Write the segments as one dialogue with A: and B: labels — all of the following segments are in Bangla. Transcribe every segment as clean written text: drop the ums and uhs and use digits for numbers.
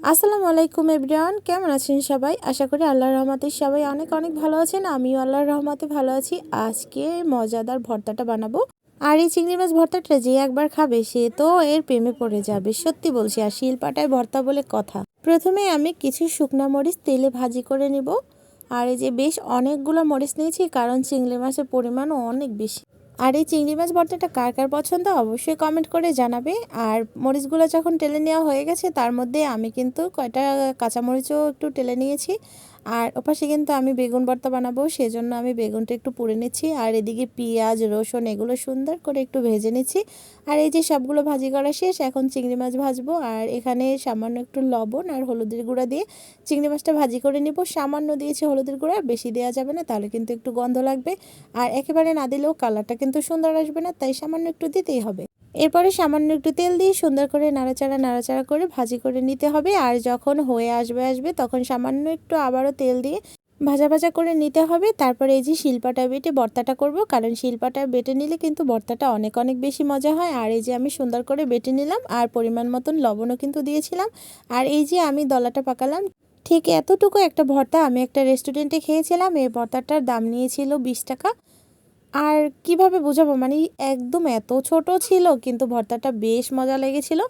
A: আসসালামু আলাইকুম এভরিওয়ান, কেমন আছেন সবাই? আশা করি আল্লাহর রহমতে সবাই অনেক অনেক ভালো আছেন। আমিও আল্লাহর রহমতে ভালো আছি। আজকে মজাদার ভর্তাটা বানাবো। আর এই চিংড়ি মাছ ভর্তাটা যে একবার খাবে সে তো এর প্রেমে পড়ে যাবে, সত্যি বলছি। আর শিলপাটায় ভর্তা বলে কথা। প্রথমে আমি কিছু শুকনা মরিচ তেলে ভাজি করে নিব। আর এই যে বেশ অনেকগুলো মরিচ নিয়েছি, কারণ চিংড়ি মাছের পরিমাণও অনেক বেশি। আর এই চিংড়ি মাছ ভর্তাটা কার কার পছন্দ অবশ্যই কমেন্ট করে জানাবে। আর মরিচগুলো যখন টেলে নেওয়া হয়ে গেছে, তার মধ্যে আমি কিন্তু কয়টা কাঁচামরিচও একটু টেলে নিয়েছি। আর ওপাশে কিন্তু আমি বেগুন ভর্তা বানাবো, সেজন্য আমি বেগুনটা একটু পুড়ে নিচ্ছি। আর এদিকে পেঁয়াজ রসুন এগুলো সুন্দর করে একটু ভেজে নিচ্ছি। আর এই যে সবগুলো ভাজি করা শেষ, এখন চিংড়ি মাছ ভাজবো। আর এখানে সামান্য একটু লবণ আর হলুদের গুঁড়া দিয়ে চিংড়ি মাছটা ভাজি করে নিব। সামান্য দিয়েছি হলুদের গুঁড়া, বেশি দেওয়া যাবে না, তাহলে কিন্তু একটু গন্ধ লাগবে। আর একেবারে না দিলেও কালারটা কিন্তু সুন্দর আসবে না, তাই সামান্য একটু দিতেই হবে। এরপরে সামান্য একটু তেল দিয়ে সুন্দর করে নাড়াচাড়া করে ভাজি করে নিতে হবে। আর যখন হয়ে আসবে তখন সামান্য একটু আবারও তেল দিয়ে ভাজা ভাজা করে নিতে হবে। তারপরে এই যে শিলপাটা বেটে ভর্তাটা করব, কারণ শিলপাটা বেটে নিলে কিন্তু ভর্তাটা অনেক অনেক বেশি মজা হয়। আর এই যে আমি সুন্দর করে বেটে নিলাম, আর পরিমাণ মতন লবণও কিন্তু দিয়েছিলাম। আর এই যে আমি দলাটা পাকালাম, ঠিক এতটুকু একটা ভর্তা আমি একটা রেস্টুরেন্টে খেয়েছিলাম। এই ভর্তাটার দাম নিয়েছিল 20 টাকা। আর কিভাবে বোঝাবো, মানে একদম এত ছোট ছিল, কিন্তু ভর্তাটা বেশ মজা লেগেছিল।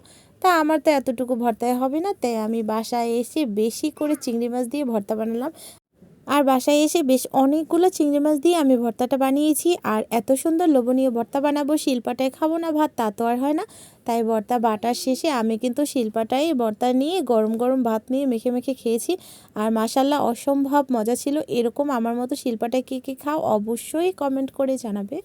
A: তা আমার তো এতটুকু ভর্তায় হবে না, তাই আমি বাসায় এসে বেশি করে চিংড়ি মাছ দিয়ে ভর্তা বানালাম। আর বাসায় এসে বেশ অনেকগুলো চিংড়ি মাছ দিয়ে আমি ভর্তাটা বানিয়েছি। আর এত সুন্দর লোভনীয় ভর্তা বানাবো, শিলপাটায় খাবো না ভাত, তা তো আর হয় না। তাই ভর্তা বাটার শেষে আমি কিন্তু শিলপাটায় ভর্তা নিয়ে গরম গরম ভাত নিয়ে মেখে মেখে খেয়েছি। আর মাশাল্লাহ অসম্ভব মজা ছিল। এরকম আমার মতো শিলপাটায় কে কে খাও অবশ্যই কমেন্ট করে জানাবে।